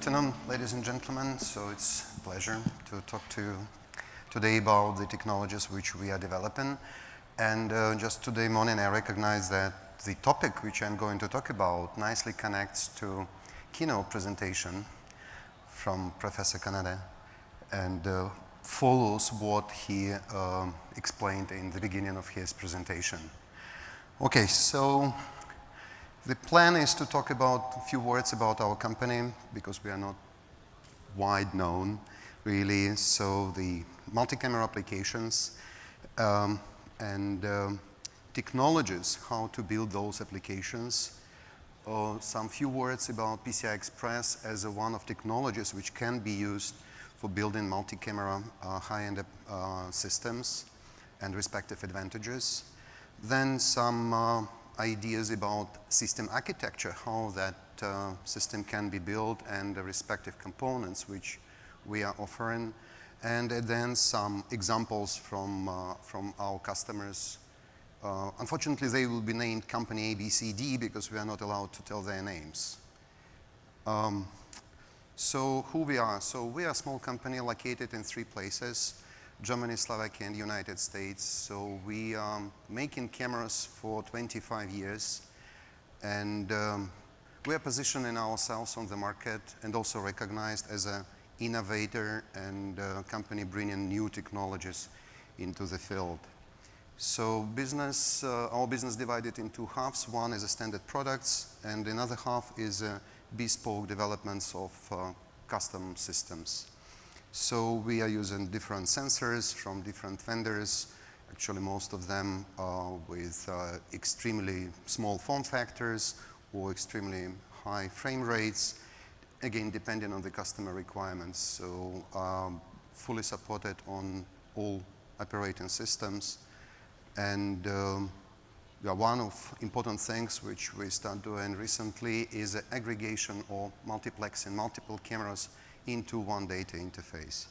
afternoon, ladies and gentlemen. So it's a pleasure to talk to you today about the technologies which we are developing. And just today morning I recognize that the topic which I'm going to talk about nicely connects to keynote presentation from Professor Canada and follows what he explained in the beginning of his presentation. Okay, so the plan is to talk about a few words about our company because we are not wide known really. So the multi-camera applications and technologies, how to build those applications. Some few words about PCI Express as one of technologies which can be used for building multi-camera high-end systems and respective advantages. Then some ideas about system architecture, how that system can be built and the respective components which we are offering. And then some examples from our customers. Unfortunately, they will be named company ABCD because we are not allowed to tell their names. So who we are? So we are a small company located in 3 places: Germany, Slovakia, and United States. So we are making cameras for 25 years. And we are positioning ourselves on the market and also recognized as an innovator and a company bringing new technologies into the field. So our business divided into halves. One is standard products, and another half is bespoke developments of custom systems. So we are using different sensors from different vendors. Actually, most of them are with extremely small form factors or extremely high frame rates, again, depending on the customer requirements. So fully supported on all operating systems. And one of important things which we start doing recently is aggregation or multiplexing multiple cameras into one data interface.